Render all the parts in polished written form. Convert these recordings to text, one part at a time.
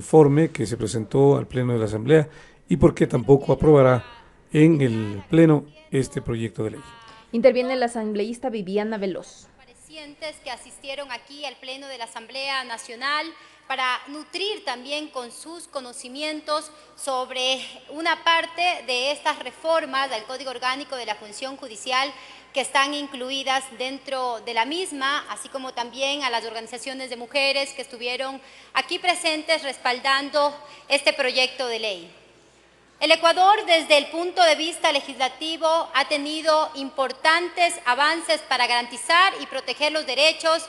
informe que se presentó al Pleno de la Asamblea y por qué tampoco aprobará en el Pleno este proyecto de ley. Interviene la asambleísta Viviana Veloz. Que asistieron aquí al Pleno de la Asamblea Nacional para nutrir también con sus conocimientos sobre una parte de estas reformas del Código Orgánico de la Función Judicial que están incluidas dentro de la misma, así como también a las organizaciones de mujeres que estuvieron aquí presentes respaldando este proyecto de ley. El Ecuador, desde el punto de vista legislativo, ha tenido importantes avances para garantizar y proteger los derechos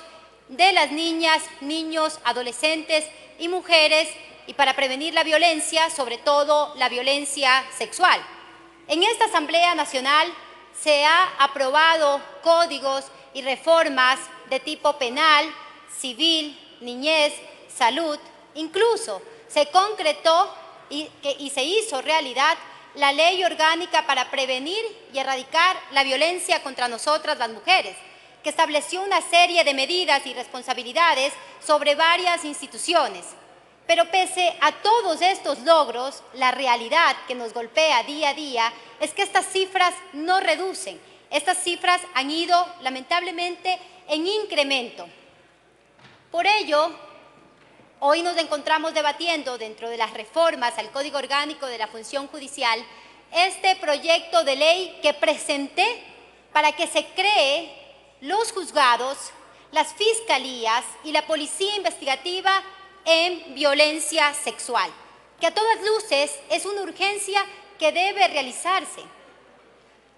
de las niñas, niños, adolescentes y mujeres y para prevenir la violencia, sobre todo la violencia sexual. En esta Asamblea Nacional se ha aprobado códigos y reformas de tipo penal, civil, niñez, salud, incluso se concretó y se hizo realidad la ley orgánica para prevenir y erradicar la violencia contra nosotras las mujeres, que estableció una serie de medidas y responsabilidades sobre varias instituciones. Pero pese a todos estos logros, la realidad que nos golpea día a día es que estas cifras no reducen. Estas cifras han ido, lamentablemente, en incremento. Por ello, hoy nos encontramos debatiendo dentro de las reformas al Código Orgánico de la Función Judicial este proyecto de ley que presenté para que se cree los juzgados, las fiscalías y la policía investigativa en violencia sexual, que a todas luces es una urgencia que debe realizarse.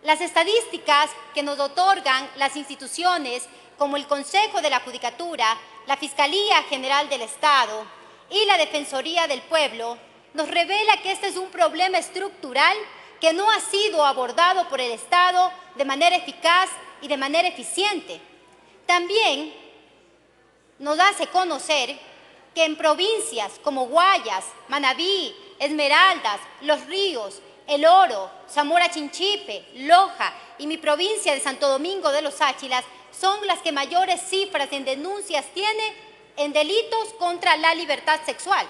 Las estadísticas que nos otorgan las instituciones como el Consejo de la Judicatura, la Fiscalía General del Estado y la Defensoría del Pueblo nos revela que este es un problema estructural que no ha sido abordado por el Estado de manera eficaz y de manera eficiente. También nos hace conocer que en provincias como Guayas, Manabí, Esmeraldas, Los Ríos, El Oro, Zamora Chinchipe, Loja y mi provincia de Santo Domingo de los Áchilas son las que mayores cifras en denuncias tiene en delitos contra la libertad sexual,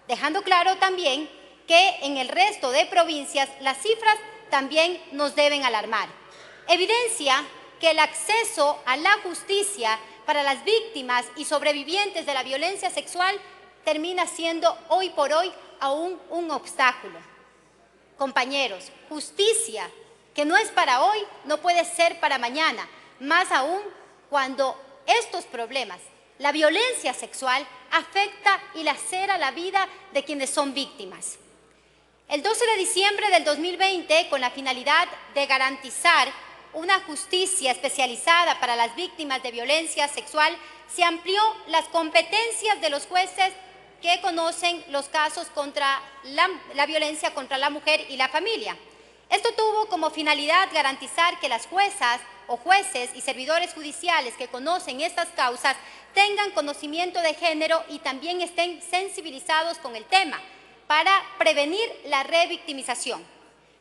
dejando claro también que en el resto de provincias las cifras también nos deben alarmar. Evidencia que el acceso a la justicia para las víctimas y sobrevivientes de la violencia sexual termina siendo hoy por hoy aún un obstáculo. Compañeros, justicia que no es para hoy no puede ser para mañana, más aún cuando estos problemas, la violencia sexual, afecta y lacera la vida de quienes son víctimas. El 12 de diciembre del 2020, con la finalidad de garantizar una justicia especializada para las víctimas de violencia sexual, se amplió las competencias de los jueces que conocen los casos contra la violencia contra la mujer y la familia. Esto tuvo como finalidad garantizar que las juezas o jueces y servidores judiciales que conocen estas causas tengan conocimiento de género y también estén sensibilizados con el tema para prevenir la revictimización.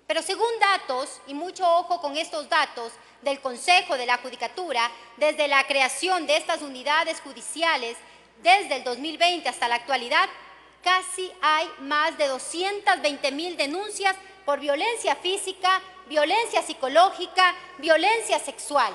Pero según datos, y mucho ojo con estos datos, del Consejo de la Judicatura, desde la creación de estas unidades judiciales, desde el 2020 hasta la actualidad, casi hay más de 220,000 denuncias por violencia física, violencia psicológica, violencia sexual.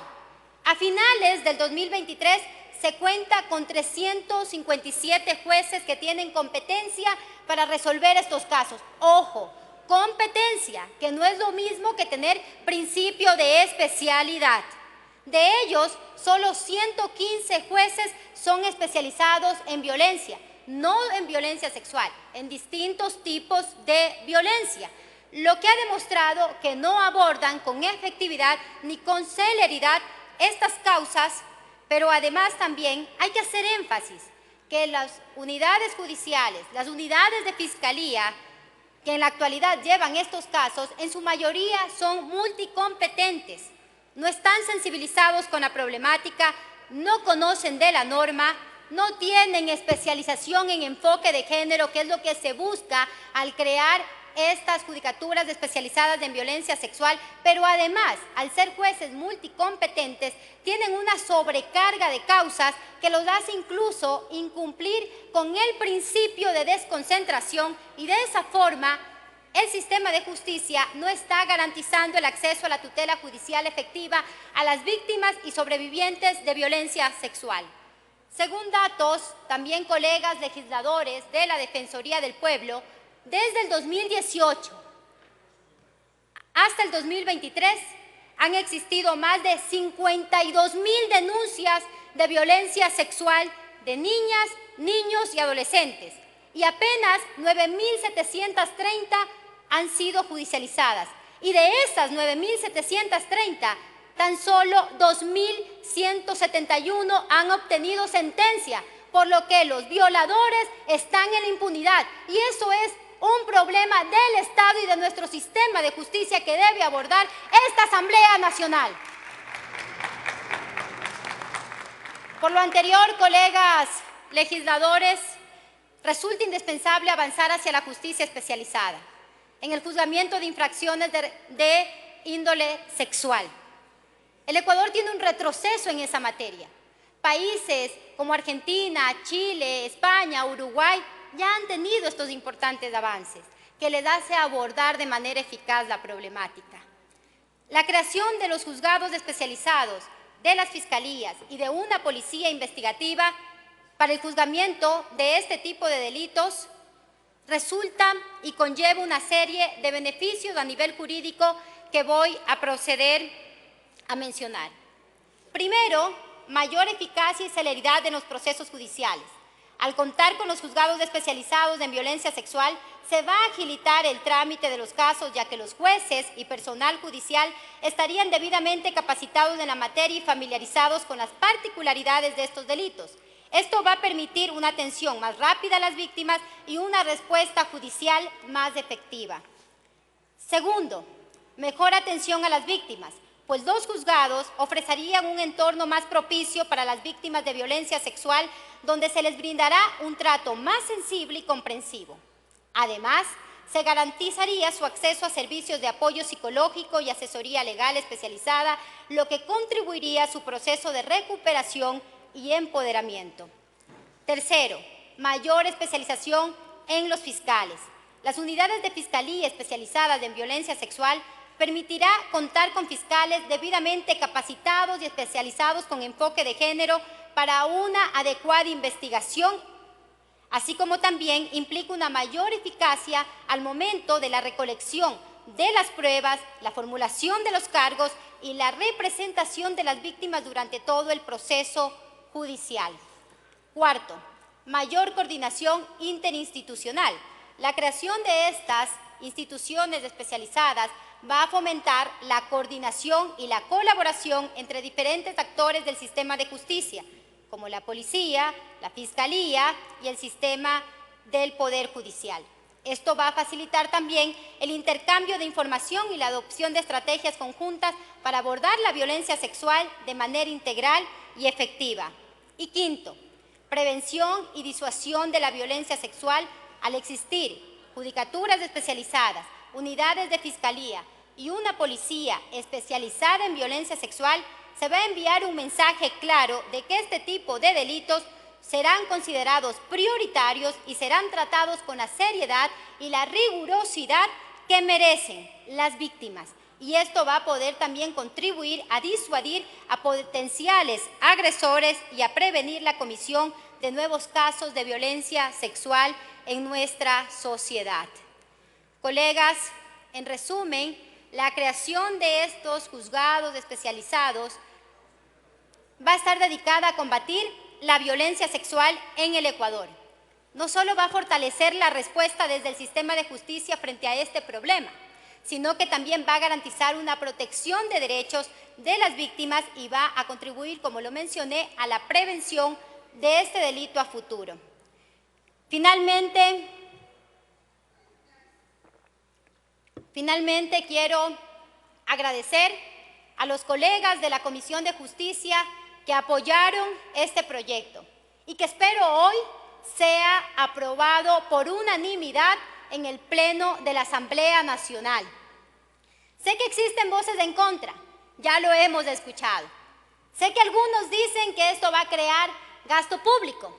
A finales del 2023 se cuenta con 357 jueces que tienen competencia para resolver estos casos. Ojo, competencia, que no es lo mismo que tener principio de especialidad. De ellos, solo 115 jueces son especializados en violencia, no en violencia sexual, en distintos tipos de violencia, lo que ha demostrado que no abordan con efectividad ni con celeridad estas causas, pero además también hay que hacer énfasis que las unidades judiciales, las unidades de fiscalía, que en la actualidad llevan estos casos, en su mayoría son multicompetentes, no están sensibilizados con la problemática, no conocen de la norma, no tienen especialización en enfoque de género, que es lo que se busca al crear estas judicaturas especializadas en violencia sexual, pero además, al ser jueces multicompetentes, tienen una sobrecarga de causas que los hace incluso incumplir con el principio de desconcentración y de esa forma el sistema de justicia no está garantizando el acceso a la tutela judicial efectiva a las víctimas y sobrevivientes de violencia sexual. Según datos, también colegas legisladores de la Defensoría del Pueblo, desde el 2018 hasta el 2023 han existido más de 52.000 denuncias de violencia sexual de niñas, niños y adolescentes, y apenas 9.730 han sido judicializadas. Y de esas 9.730, tan solo 2.171 han obtenido sentencia, por lo que los violadores están en la impunidad. Y eso es un problema del Estado y de nuestro sistema de justicia que debe abordar esta Asamblea Nacional. Por lo anterior, colegas legisladores, resulta indispensable avanzar hacia la justicia especializada en el juzgamiento de infracciones de índole sexual. El Ecuador tiene un retroceso en esa materia. Países como Argentina, Chile, España, Uruguay ya han tenido estos importantes avances que les hace abordar de manera eficaz la problemática. La creación de los juzgados especializados, de las fiscalías y de una policía investigativa para el juzgamiento de este tipo de delitos resulta y conlleva una serie de beneficios a nivel jurídico que voy a proceder a mencionar. Primero, mayor eficacia y celeridad en los procesos judiciales. Al contar con los juzgados especializados en violencia sexual, se va a agilitar el trámite de los casos, ya que los jueces y personal judicial estarían debidamente capacitados en la materia y familiarizados con las particularidades de estos delitos. Esto va a permitir una atención más rápida a las víctimas y una respuesta judicial más efectiva. Segundo, mejor atención a las víctimas, pues los juzgados ofrecerían un entorno más propicio para las víctimas de violencia sexual, donde se les brindará un trato más sensible y comprensivo. Además, se garantizaría su acceso a servicios de apoyo psicológico y asesoría legal especializada, lo que contribuiría a su proceso de recuperación y empoderamiento. Tercero, mayor especialización en los fiscales. Las unidades de fiscalía especializadas en violencia sexual permitirá contar con fiscales debidamente capacitados y especializados con enfoque de género para una adecuada investigación, así como también implica una mayor eficacia al momento de la recolección de las pruebas, la formulación de los cargos y la representación de las víctimas durante todo el proceso judicial. Cuarto, mayor coordinación interinstitucional. La creación de estas instituciones especializadas va a fomentar la coordinación y la colaboración entre diferentes actores del sistema de justicia, como la policía, la fiscalía y el sistema del Poder Judicial. Esto va a facilitar también el intercambio de información y la adopción de estrategias conjuntas para abordar la violencia sexual de manera integral y efectiva. Y quinto, prevención y disuasión de la violencia sexual. Al existir judicaturas especializadas, unidades de fiscalía y una policía especializada en violencia sexual, se va a enviar un mensaje claro de que este tipo de delitos serán considerados prioritarios y serán tratados con la seriedad y la rigurosidad que merecen las víctimas. Y esto va a poder también contribuir a disuadir a potenciales agresores y a prevenir la comisión de nuevos casos de violencia sexual en nuestra sociedad. Colegas, en resumen, la creación de estos juzgados especializados va a estar dedicada a combatir la violencia sexual en el Ecuador. No solo va a fortalecer la respuesta desde el sistema de justicia frente a este problema, sino que también va a garantizar una protección de derechos de las víctimas y va a contribuir, como lo mencioné, a la prevención de este delito a futuro. Finalmente, quiero agradecer a los colegas de la Comisión de Justicia que apoyaron este proyecto y que espero hoy sea aprobado por unanimidad en el Pleno de la Asamblea Nacional. Sé que existen voces en contra, ya lo hemos escuchado. Sé que algunos dicen que esto va a crear gasto público.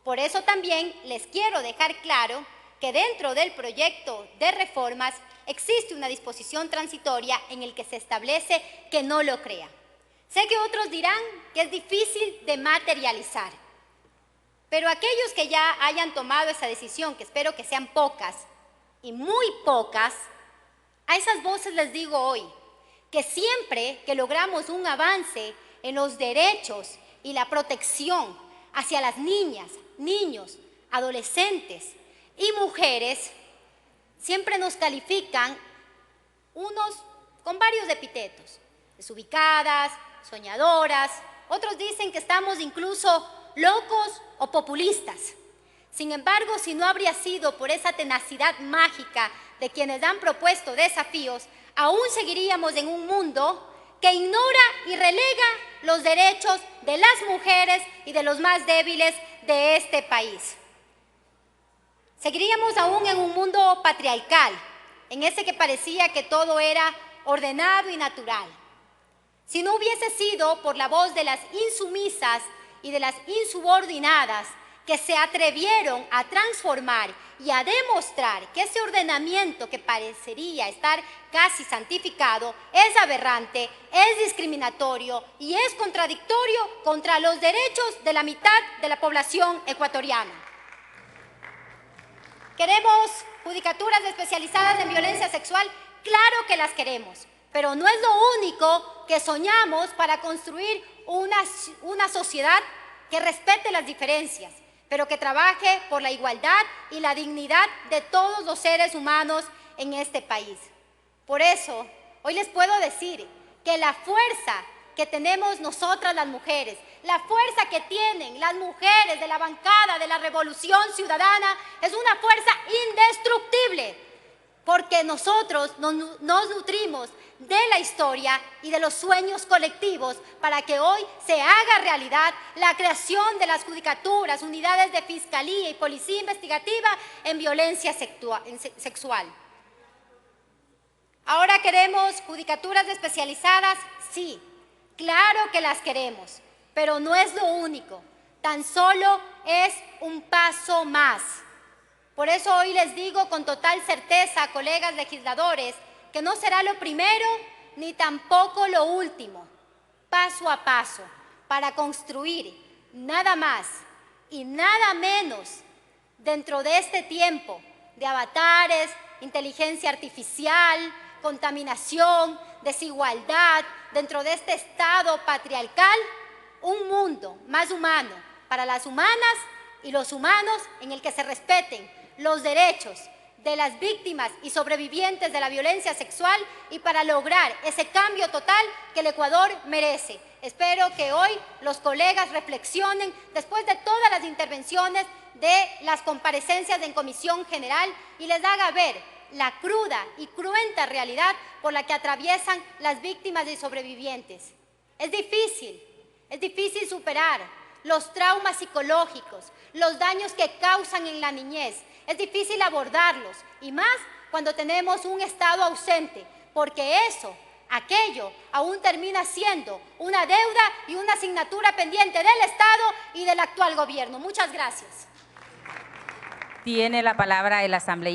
Por eso también les quiero dejar claro que dentro del proyecto de reformas existe una disposición transitoria en el que se establece que no lo crea. Sé que otros dirán que es difícil de materializar, pero aquellos que ya hayan tomado esa decisión, que espero que sean pocas y muy pocas, a esas voces les digo hoy que siempre que logramos un avance en los derechos y la protección hacia las niñas, niños, adolescentes y mujeres, siempre nos califican unos con varios epítetos: desubicadas, soñadoras, otros dicen que estamos incluso locos o populistas. Sin embargo, si no habría sido por esa tenacidad mágica de quienes han propuesto desafíos, aún seguiríamos en un mundo que ignora y relega los derechos de las mujeres y de los más débiles de este país. Seguiríamos aún en un mundo patriarcal, en ese que parecía que todo era ordenado y natural. Si no hubiese sido por la voz de las insumisas y de las insubordinadas que se atrevieron a transformar y a demostrar que ese ordenamiento que parecería estar casi santificado es aberrante, es discriminatorio y es contradictorio contra los derechos de la mitad de la población ecuatoriana. ¿Queremos judicaturas especializadas en violencia sexual? Claro que las queremos, pero no es lo único que soñamos para construir una sociedad que respete las diferencias, pero que trabaje por la igualdad y la dignidad de todos los seres humanos en este país. Por eso, hoy les puedo decir que la fuerza que tenemos nosotras las mujeres, la fuerza que tienen las mujeres de la bancada de la Revolución Ciudadana es una fuerza indestructible, porque nosotros nos nutrimos de la historia y de los sueños colectivos para que hoy se haga realidad la creación de las judicaturas, unidades de fiscalía y policía investigativa en violencia sexual. ¿Ahora queremos judicaturas especializadas? Sí, claro que las queremos, pero no es lo único, tan solo es un paso más. Por eso hoy les digo con total certeza, colegas legisladores, que no será lo primero ni tampoco lo último, paso a paso, para construir nada más y nada menos dentro de este tiempo de avatares, inteligencia artificial, contaminación, desigualdad, dentro de este estado patriarcal, un mundo más humano para las humanas y los humanos en el que se respeten los derechos de las víctimas y sobrevivientes de la violencia sexual y para lograr ese cambio total que el Ecuador merece. Espero que hoy los colegas reflexionen después de todas las intervenciones de las comparecencias en Comisión General y les haga ver la cruda y cruenta realidad por la que atraviesan las víctimas y sobrevivientes. Es difícil superar los traumas psicológicos, los daños que causan en la niñez. Es difícil abordarlos y más cuando tenemos un Estado ausente, porque aquello aún termina siendo una deuda y una asignatura pendiente del Estado y del actual gobierno. Muchas gracias. Tiene la palabra el asambleísta.